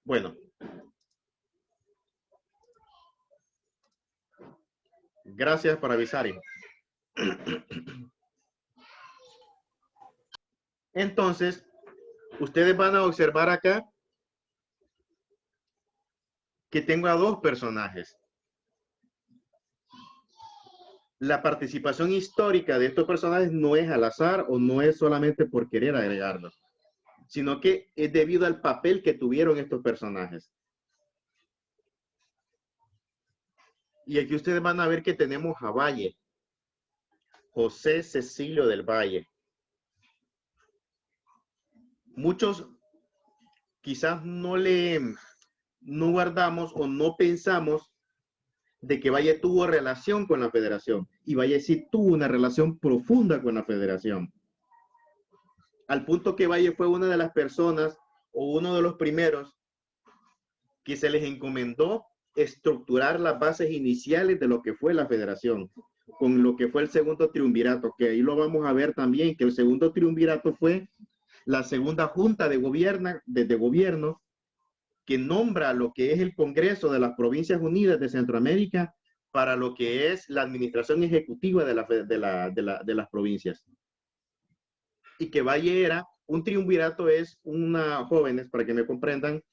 Bueno, gracias por avisar. Entonces, ustedes van a observar acá que tengo a dos personajes. La participación histórica de estos personajes no es al azar o no es solamente por querer agregarlos, sino que es debido al papel que tuvieron estos personajes. Y aquí ustedes van a ver que tenemos a Valle, José Cecilio del Valle. Muchos quizás no guardamos o no pensamos de que Valle tuvo relación con la federación. Y Valle sí tuvo una relación profunda con la federación. Al punto que Valle fue una de las personas o uno de los primeros que se les encomendó estructurar las bases iniciales de lo que fue la federación, con lo que fue el segundo triunvirato, que ahí lo vamos a ver también, que el segundo triunvirato fue la segunda junta de gobierno que nombra lo que es el Congreso de las Provincias Unidas de Centroamérica para lo que es la administración ejecutiva de las provincias. Y que Valle era, un triunvirato es una, jóvenes, para que me comprendan,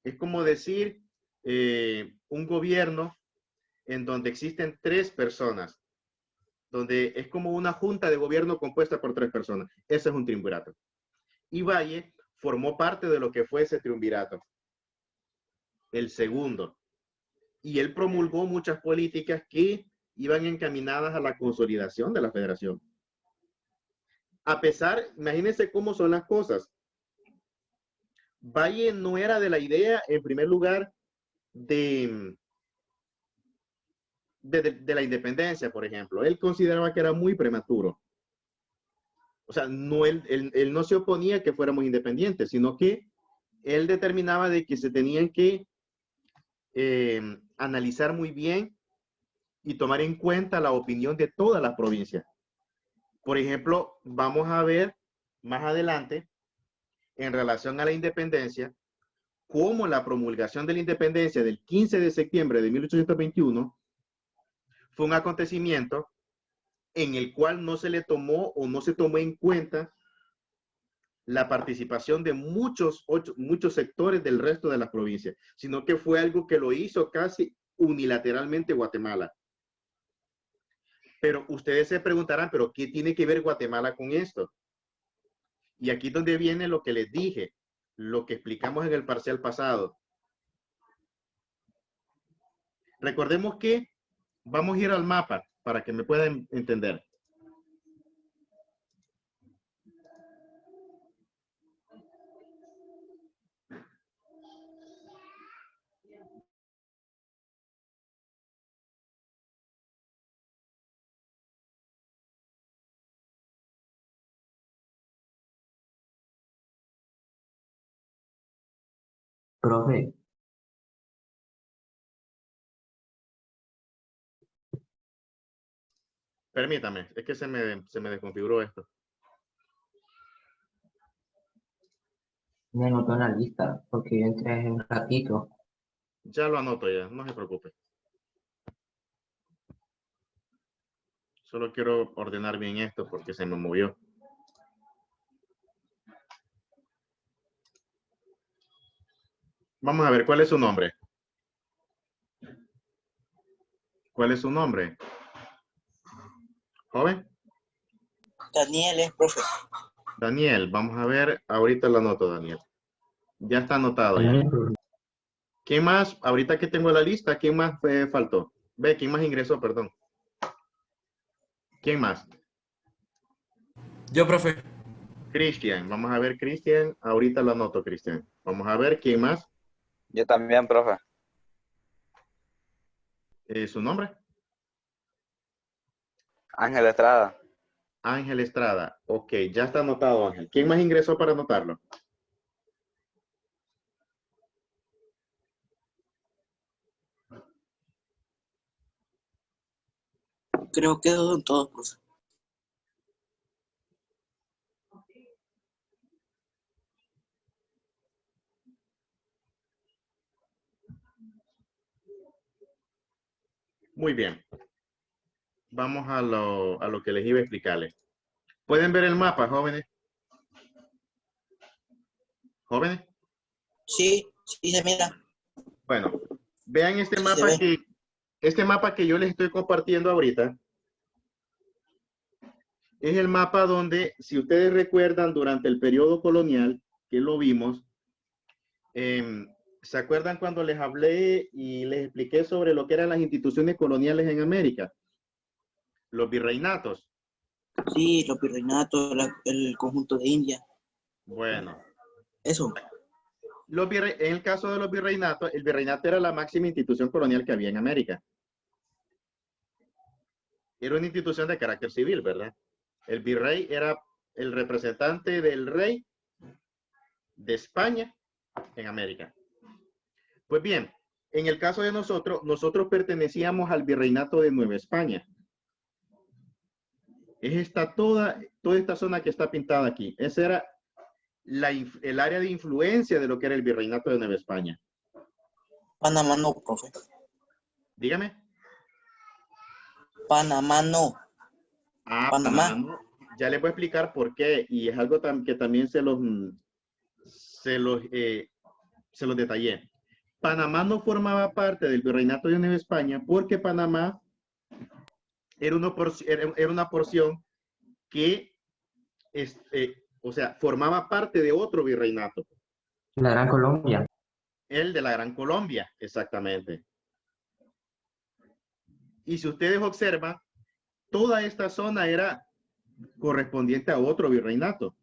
es como decir un gobierno en donde existen tres personas, donde es como una junta de gobierno compuesta por tres personas. Ese es un triunvirato. Y Valle formó parte de lo que fue ese triunvirato, el segundo. Y él promulgó muchas políticas que iban encaminadas a la consolidación de la federación. A pesar, imagínense cómo son las cosas. Valle no era de la idea, en primer lugar, de la independencia, por ejemplo. Él consideraba que era muy prematuro. O sea, no, él no se oponía a que fuéramos independientes, sino que él determinaba de que se tenían que analizar muy bien y tomar en cuenta la opinión de todas las provincias. Por ejemplo, vamos a ver más adelante, en relación a la independencia, cómo la promulgación de la independencia del 15 de septiembre de 1821 fue un acontecimiento en el cual no se le tomó o no se tomó en cuenta la participación de muchos sectores del resto de las provincias, sino que fue algo que lo hizo casi unilateralmente Guatemala. Pero ustedes se preguntarán, ¿pero qué tiene que ver Guatemala con esto? Y aquí es donde viene lo que les dije, lo que explicamos en el parcial pasado. Recordemos que vamos a ir al mapa para que me puedan entender. Profe, Permítame, es que se me desconfiguró esto. me anotó en la lista porque yo entré hace un ratito. Ya lo anoto ya, no se preocupe. Solo quiero ordenar bien esto porque se me movió. Vamos a ver, ¿cuál es su nombre? ¿Cuál es su nombre? ¿Joven? Daniel es profe. Daniel, vamos a ver, ahorita lo anoto, Daniel. Ya está anotado ya. ¿Quién más? Ahorita que tengo la lista, ¿quién más faltó? Ve, ¿quién más ingresó? Perdón. ¿Quién más? Yo, profe. Cristian. Vamos a ver, Cristian. Ahorita lo anoto, Cristian. Vamos a ver, ¿quién más? Yo también, profe. ¿Su nombre? Ángel Estrada. Ángel Estrada. Ok, ya está anotado, Ángel. ¿Quién más ingresó para anotarlo? Creo que son todos, profe. Muy bien. Vamos a lo que les iba a explicarles. ¿Pueden ver el mapa, jóvenes? ¿Jóvenes? Sí, sí se mira. Bueno, vean Sí se ve. este mapa que yo les estoy compartiendo ahorita. Es el mapa donde, si ustedes recuerdan, durante el periodo colonial, que lo vimos, ¿se acuerdan cuando les hablé y les expliqué sobre lo que eran las instituciones coloniales en América? Los virreinatos. Sí, los virreinatos, el conjunto de India. Bueno, Eso. en el caso de los virreinatos, el virreinato era la máxima institución colonial que había en América. Era una institución de carácter civil, ¿verdad? El virrey era el representante del rey de España en América. Pues bien, en el caso de nosotros pertenecíamos al virreinato de Nueva España. Es toda esta zona que está pintada aquí. Ese era el área de influencia de lo que era el virreinato de Nueva España. Panamá no, profe. Dígame. Panamá no. Panamá Panamá. no. Ya les voy a explicar por qué. Y es algo que también se los detallé. Panamá no formaba parte del virreinato de Nueva España porque Panamá era una porción que, o sea, formaba parte de otro virreinato. La Gran Colombia. El de la Gran Colombia, exactamente. Y si ustedes observan, toda esta zona era correspondiente a otro virreinato.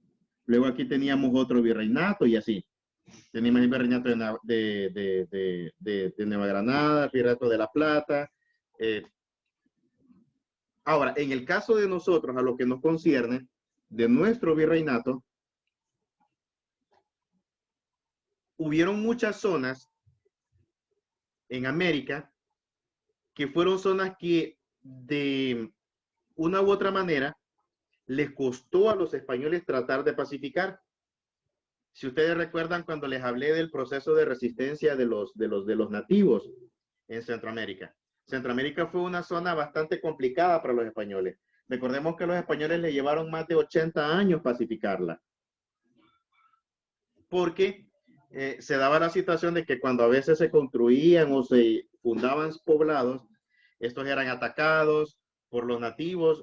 Luego aquí teníamos otro virreinato y así. Teníamos el virreinato de Nueva Granada, el virreinato de La Plata. Ahora, en el caso de nosotros, a lo que nos concierne, de nuestro virreinato, hubieron muchas zonas en América que fueron zonas que de una u otra manera les costó a los españoles tratar de pacificar. Si ustedes recuerdan cuando les hablé del proceso de resistencia de los nativos en Centroamérica. Centroamérica fue una zona bastante complicada para los españoles. Recordemos que los españoles le llevaron más de 80 años pacificarla. Porque se daba la situación de que cuando a veces se construían o se fundaban poblados, estos eran atacados por los nativos.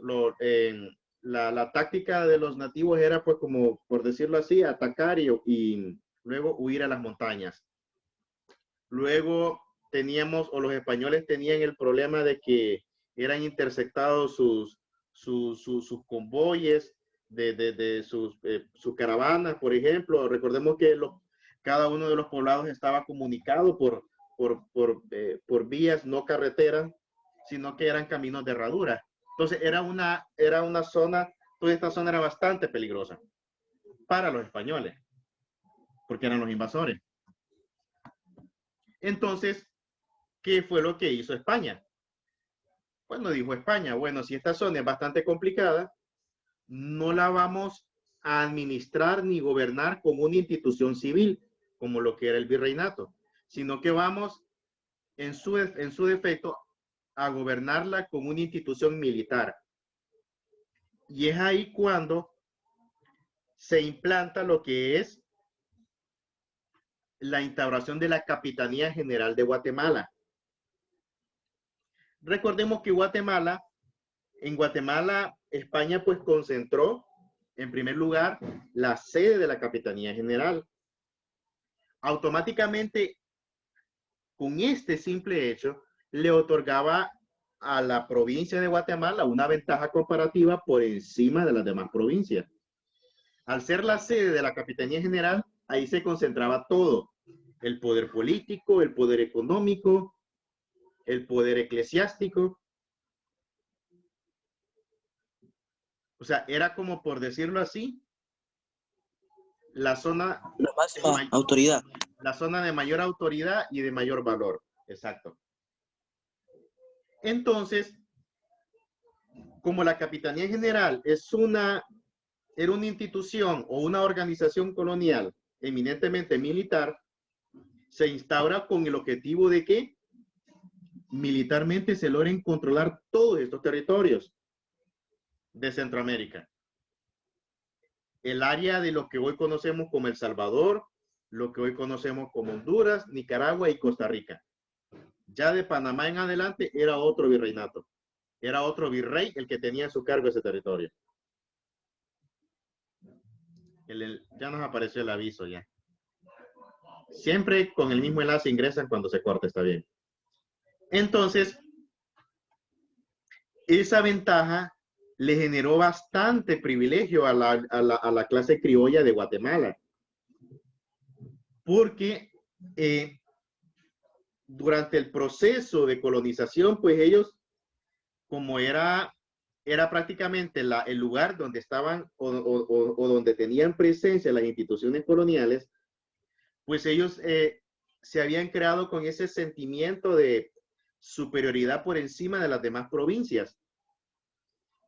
La táctica de los nativos era, pues, como por decirlo así, atacar y luego huir a las montañas. Luego los españoles tenían el problema de que eran interceptados sus convoyes de sus caravanas, por ejemplo. Recordemos que cada uno de los poblados estaba comunicado por vías, no carreteras, sino que eran caminos de herradura. Entonces era una zona, toda esta zona era bastante peligrosa para los españoles, porque eran los invasores. Entonces, ¿qué fue lo que hizo España? Bueno, dijo España, bueno, si esta zona es bastante complicada, no la vamos a administrar ni gobernar como una institución civil, como lo que era el virreinato, sino que vamos, en su defecto, a gobernarla como una institución militar. Y es ahí cuando se implanta lo que es la instauración de la Capitanía General de Guatemala. Recordemos que en Guatemala, España pues concentró en primer lugar la sede de la Capitanía General. Automáticamente, con este simple hecho, le otorgaba a la provincia de Guatemala una ventaja comparativa por encima de las demás provincias. Al ser la sede de la Capitanía General, ahí se concentraba todo: el poder político, el poder económico, el poder eclesiástico. O sea, era como, por decirlo así, la zona La máxima autoridad. La zona de mayor autoridad y de mayor valor. Exacto. Entonces, como la Capitanía General era una institución o una organización colonial eminentemente militar, se instaura con el objetivo de ¿qué? militarmente se logren controlar todos estos territorios de Centroamérica. El área de lo que hoy conocemos como El Salvador, lo que hoy conocemos como Honduras, Nicaragua y Costa Rica. Ya de Panamá en adelante era otro virreinato. Era otro virrey el que tenía a su cargo ese territorio. Ya nos apareció el aviso ya. Siempre con el mismo enlace ingresan cuando se corta, está bien. Entonces, esa ventaja le generó bastante privilegio a la clase criolla de Guatemala. Porque durante el proceso de colonización, pues ellos, como era prácticamente el lugar donde estaban o donde tenían presencia las instituciones coloniales, pues ellos se habían creado con ese sentimiento de superioridad por encima de las demás provincias.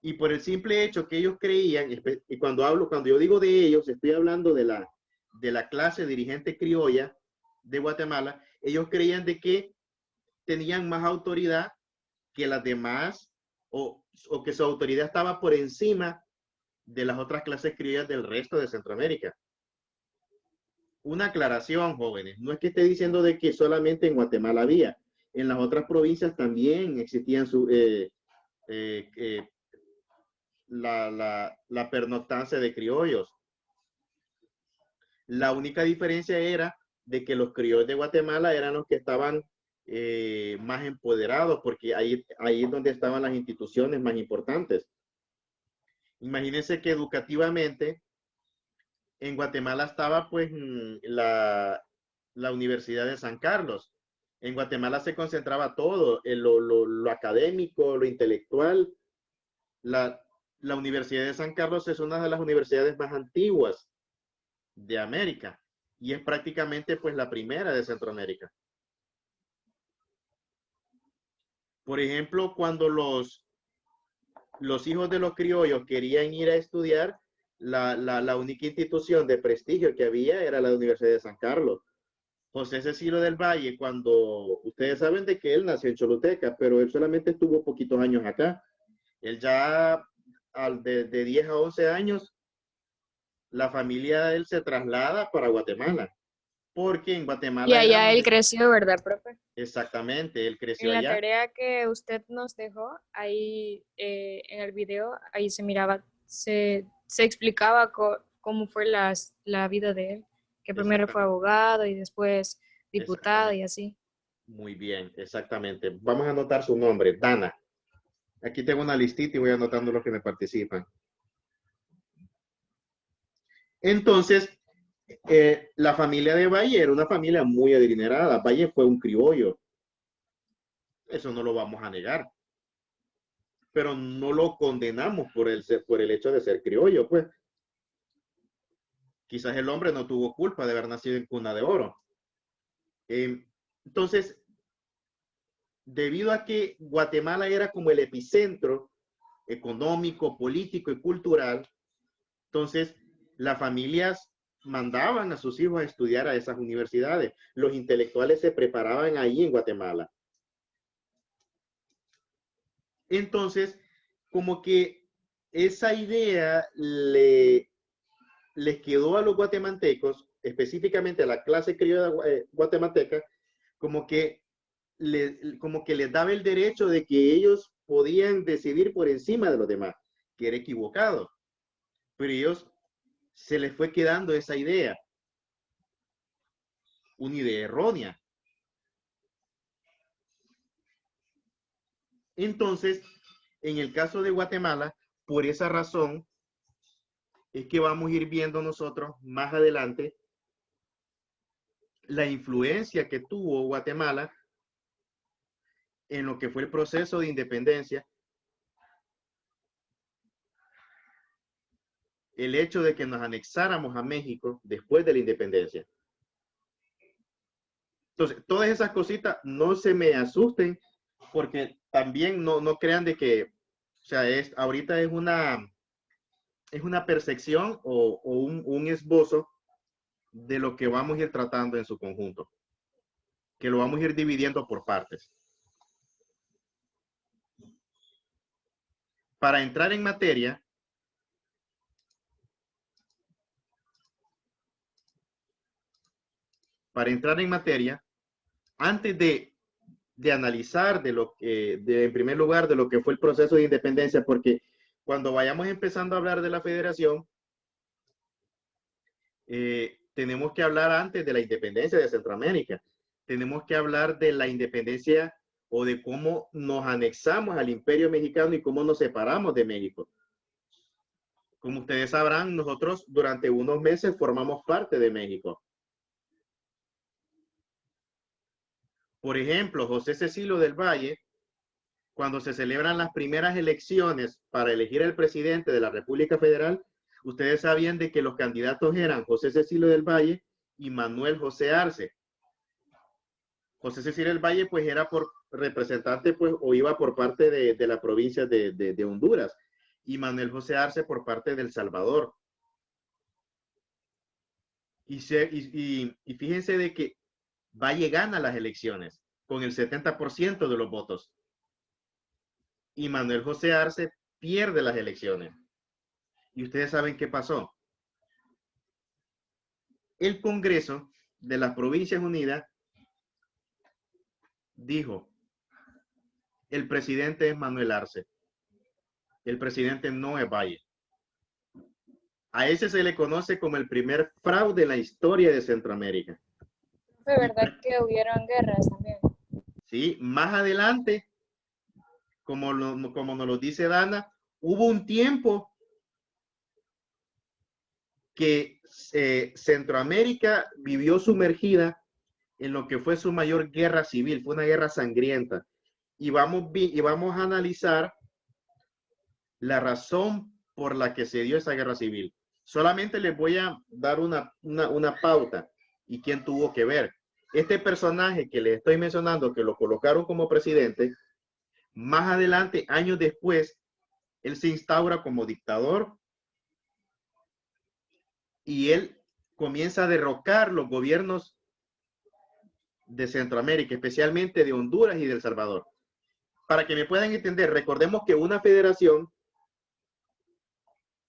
Y por el simple hecho que ellos creían, y cuando yo digo de ellos, estoy hablando de la clase dirigente criolla de Guatemala, ellos creían de que tenían más autoridad que las demás, o que su autoridad estaba por encima de las otras clases criollas del resto de Centroamérica. Una aclaración, jóvenes, no es que esté diciendo de que solamente en Guatemala había, en las otras provincias también existían la pernoctancia de criollos. La única diferencia era de que los criollos de Guatemala eran los que estaban más empoderados, porque ahí es donde estaban las instituciones más importantes. Imagínense que educativamente en Guatemala estaba pues la Universidad de San Carlos. En Guatemala se concentraba todo, lo académico, lo intelectual. La Universidad de San Carlos es una de las universidades más antiguas de América y es prácticamente pues la primera de Centroamérica. Por ejemplo, cuando los hijos de los criollos querían ir a estudiar, la única institución de prestigio que había era la Universidad de San Carlos. José Cecilio del Valle, cuando ustedes saben de que él nació en Choluteca, pero él solamente estuvo poquitos años acá. Él ya de 10 a 11 años, la familia de él se traslada para Guatemala, porque en Guatemala Y allá era él donde... creció, ¿verdad, profe? Exactamente, él creció En la allá. tarea que usted nos dejó, ahí en el video, ahí se miraba, se explicaba cómo fue la vida de él, que primero fue Exactamente, abogado y después diputado y exactamente. así. Muy bien, exactamente. Vamos a anotar su nombre, Dana. Aquí tengo una listita y voy anotando los que me participan. Entonces, la familia de Valle era una familia muy adinerada. Valle fue un criollo. Eso no lo vamos a negar. Pero no lo condenamos por el hecho de ser criollo, pues. Quizás el hombre no tuvo culpa de haber nacido en cuna de oro. Entonces, debido a que Guatemala era como el epicentro económico, político y cultural, entonces las familias mandaban a sus hijos a estudiar a esas universidades. Los intelectuales se preparaban ahí en Guatemala. Entonces, como que esa idea les quedó a los guatemaltecos, específicamente a la clase criolla guatemalteca, como que les daba el derecho de que ellos podían decidir por encima de los demás, que era equivocado. Pero ellos se les fue quedando esa idea, una idea errónea. Entonces, en el caso de Guatemala, por esa razón, es que vamos a ir viendo nosotros más adelante la influencia que tuvo Guatemala en lo que fue el proceso de independencia, el hecho de que nos anexáramos a México después de la independencia. Entonces, todas esas cositas no se me asusten, porque también no crean de que, o sea, ahorita es una percepción o un esbozo de lo que vamos a ir tratando en su conjunto, que lo vamos a ir dividiendo por partes. para entrar en materia, antes de analizar en primer lugar, de lo que fue el proceso de independencia, porque cuando vayamos empezando a hablar de la federación, tenemos que hablar antes de la independencia de Centroamérica. Tenemos que hablar de la independencia o de cómo nos anexamos al Imperio Mexicano y cómo nos separamos de México. Como ustedes sabrán, nosotros durante unos meses formamos parte de México. Por ejemplo, José Cecilio del Valle, cuando se celebran las primeras elecciones para elegir el presidente de la República Federal, ustedes sabían de que los candidatos eran José Cecilio del Valle y Manuel José Arce. José Cecilio del Valle, pues, era por representante, pues, o iba por parte de la provincia de Honduras, y Manuel José Arce por parte de El Salvador. Y fíjense de que Valle gana las elecciones con el 70% de los votos. Y Manuel José Arce pierde las elecciones. Y ustedes saben qué pasó. El Congreso de las Provincias Unidas dijo, el presidente es Manuel Arce. El presidente no es Valle. A ese se le conoce como el primer fraude en la historia de Centroamérica. Fue verdad que hubieron guerras también. Sí, más adelante, como nos lo dice Dana, hubo un tiempo que Centroamérica vivió sumergida en lo que fue su mayor guerra civil, fue una guerra sangrienta. Y vamos a analizar la razón por la que se dio esa guerra civil. Solamente les voy a dar una pauta y quién tuvo que ver. Este personaje que les estoy mencionando, que lo colocaron como presidente, más adelante, años después, él se instaura como dictador y él comienza a derrocar los gobiernos de Centroamérica, especialmente de Honduras y de El Salvador. Para que me puedan entender, recordemos que una federación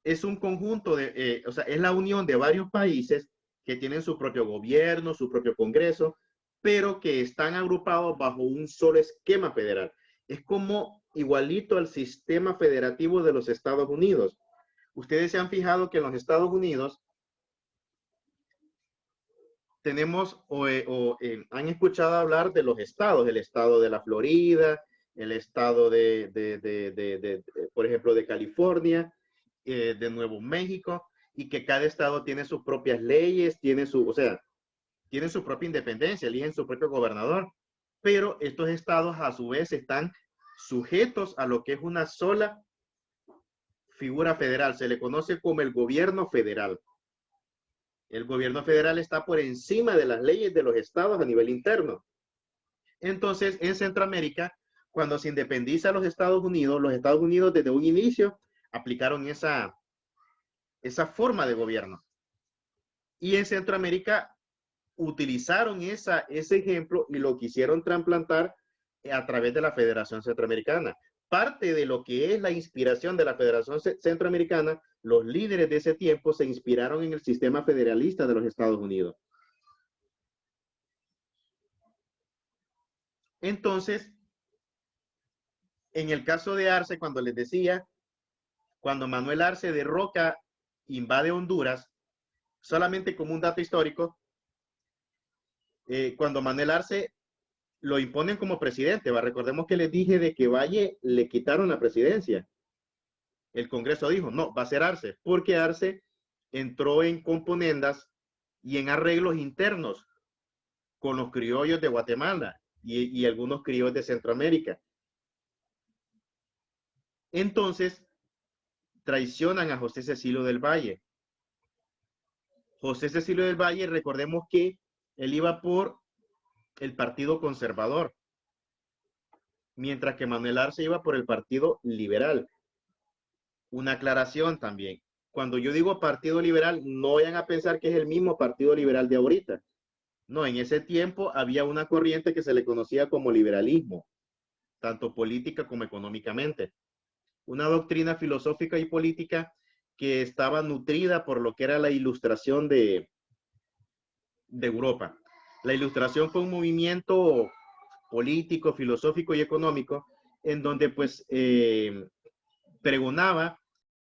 es un conjunto o sea, es la unión de varios países que tienen su propio gobierno, su propio congreso, pero que están agrupados bajo un solo esquema federal. Es como igualito al sistema federativo de los Estados Unidos. Ustedes se han fijado que en los Estados Unidos tenemos han escuchado hablar de los estados, el estado de la Florida, el estado por ejemplo, de California, de Nuevo México, y que cada estado tiene sus propias leyes, tiene su propia independencia, eligen su propio gobernador, pero estos estados a su vez están sujetos a lo que es una sola figura federal, se le conoce como el gobierno federal. El gobierno federal está por encima de las leyes de los estados a nivel interno. Entonces, en Centroamérica, cuando se independiza los Estados Unidos desde un inicio aplicaron esa forma de gobierno. Y en Centroamérica utilizaron ese ejemplo y lo quisieron trasplantar a través de la Federación Centroamericana. Parte de lo que es la inspiración de la Federación Centroamericana, los líderes de ese tiempo se inspiraron en el sistema federalista de los Estados Unidos. Entonces, en el caso de Arce, cuando les decía, cuando Manuel Arce derroca, invade Honduras, solamente como un dato histórico, cuando Manuel Arce lo imponen como presidente, recordemos que les dije de que Valle le quitaron la presidencia. El Congreso dijo, no, va a ser Arce, porque Arce entró en componendas y en arreglos internos con los criollos de Guatemala y algunos criollos de Centroamérica. Entonces, traicionan a José Cecilio del Valle. José Cecilio del Valle, recordemos que él iba por el Partido Conservador, mientras que Manuel Arce iba por el Partido Liberal. Una aclaración también. Cuando yo digo Partido Liberal, no vayan a pensar que es el mismo Partido Liberal de ahorita. No, en ese tiempo había una corriente que se le conocía como liberalismo, tanto política como económicamente. una doctrina filosófica y política que estaba nutrida por lo que era la Ilustración de Europa. La Ilustración fue un movimiento político, filosófico y económico en donde pues pregonaba